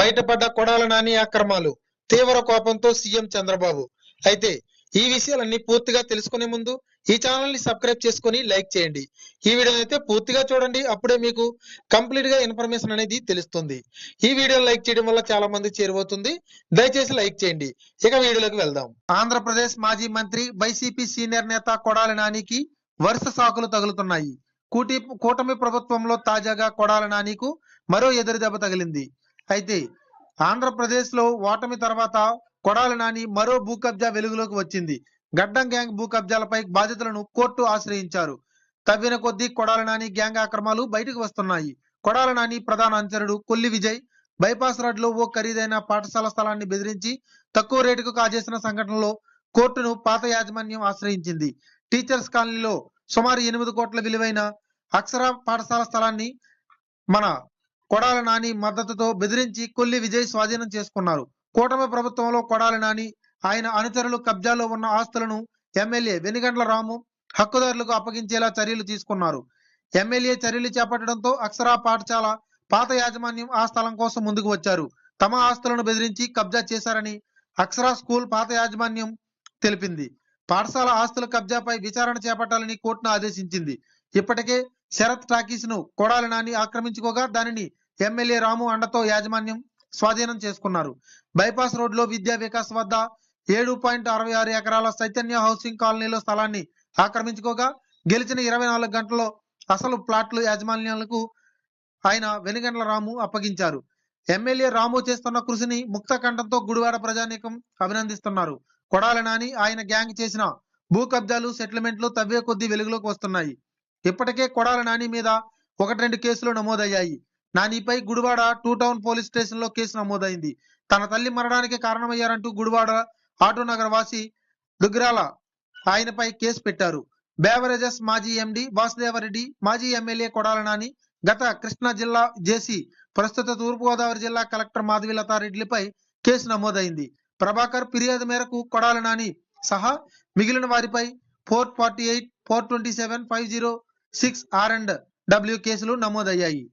బయటపడ్డ కొడాల నాని అక్రమాలు, తీవ్ర కోపంతో సీఎం చంద్రబాబు. అయితే ఈ విషయాలన్నీ పూర్తిగా తెలుసుకునే ముందు ఈ ఛానల్ ని సబ్స్క్రైబ్ చేసుకొని లైక్ చేయండి. ఈ వీడియో అయితే పూర్తిగా చూడండి, అప్పుడే మీకు కంప్లీట్ గా ఇన్ఫర్మేషన్ అనేది తెలుస్తుంది. ఈ వీడియో లైక్ చేయడం వల్ల చాలా మంది చేరువవుతుంది. దయచేసి లైక్ చేయండి. ఇక వీడియోలోకి వెళ్దాం. ఆంధ్రప్రదేశ్ మాజీ మంత్రి వైసీపీ సీనియర్ నేత కొడాల నానికి వరుస సాకులు తగులుతున్నాయి. కూటమి ప్రభుత్వంలో తాజాగా కొడాల నానికు మరో ఎదురు దెబ్బ తగిలింది. అయితే ఆంధ్రప్రదేశ్ లో ఓటమి తర్వాత కొడాల నాని మరో భూ కబ్జా వెలుగులోకి వచ్చింది. గడ్డం గ్యాంగ్ భూ కబ్జాలపై బాధితులను కోర్టు ఆశ్రయించారు. తవ్విన కొద్దీ కొడాల నాని గ్యాంగ్ అక్రమాలు బయటకు వస్తున్నాయి. కొడాల నాని ప్రధాన అనుచరుడు కొల్లి విజయ్ బైపాస్ రోడ్ లో ఓ ఖరీదైన పాఠశాల స్థలాన్ని బెదిరించి తక్కువ రేటుకు కాజేసిన సంఘటనలో కోర్టును పాత యాజమాన్యం ఆశ్రయించింది. టీచర్స్ కాలనీలో సుమారు 8 కోట్ల విలువైన అక్షర పాఠశాల స్థలాన్ని మన కొడాల నాని మద్దతుతో బెదిరించి కొల్లి విజయ్ స్వాధీనం చేసుకున్నారు. కూటమి ప్రభుత్వంలో కొడాల నాని ఆయన అనుచరులు కబ్జాలో ఉన్న ఆస్తులను ఎమ్మెల్యే వెనిగండ్ల రాము హక్కుదారులకు అప్పగించేలా చర్యలు తీసుకున్నారు. ఎమ్మెల్యే చర్యలు చేపట్టడంతో అక్షర పాఠశాల పాత యాజమాన్యం ఆ స్థలం కోసం ముందుకు వచ్చారు. తమ ఆస్తులను బెదిరించి కబ్జా చేశారని అక్షర స్కూల్ పాత యాజమాన్యం తెలిపింది. పాఠశాల ఆస్తుల కబ్జాపై విచారణ చేపట్టాలని కోర్టును ఆదేశించింది. ఇప్పటికే శరత్ టాకీస్ ను కొడాల నాని ఆక్రమించుకోగా దానిని ఎమ్మెల్యే రాము అండతో యాజమాన్యం స్వాధీనం చేసుకున్నారు. బైపాస్ రోడ్ లో విద్యా వికాస్ వద్ద 7.66 ఎకరాల చైతన్య హౌసింగ్ కాలనీలో స్థలాన్ని ఆక్రమించుకోగా గెలిచిన 24 గంటల్లో అసలు ప్లాట్లు యాజమాన్యాలకు ఆయన వెనిగండ్ల రాము అప్పగించారు. ఎమ్మెల్యే రాము చేస్తున్న కృషిని ముక్త కంఠంతో గుడివాడ ప్రజానీకం అభినందిస్తున్నారు. కొడాల నాని ఆయన గ్యాంగ్ చేసిన భూ కబ్జాలు సెటిల్మెంట్లు తవ్వే కొద్దీ వెలుగులోకి వస్తున్నాయి. ఇప్పటికే కొడాల నాని మీద 1-2 కేసులు నమోదయ్యాయి. నానిపై గుడివాడ 2 టౌన్ పోలీస్ స్టేషన్ లో కేసు నమోదైంది. తన తల్లి మరణానికి కారణమయ్యారంటూ గుడివాడ ఆటో నగర్ వాసి దుగ్గిరాల ఆయనపై కేసు పెట్టారు. బేవరేజెస్ మాజీ ఎండి వాసుదేవరెడ్డి, మాజీ ఎమ్మెల్యే కొడాల నాని, గత కృష్ణా జిల్లా జేసీ, ప్రస్తుత తూర్పుగోదావరి జిల్లా కలెక్టర్ మాధవిలతారెడ్డిలపై కేసు నమోదైంది. ప్రభాకర్ ఫిర్యాదు మేరకు కొడాల నాని సహా మిగిలిన వారిపై 448, 427, 506 R&W కేసులు నమోదయ్యాయి.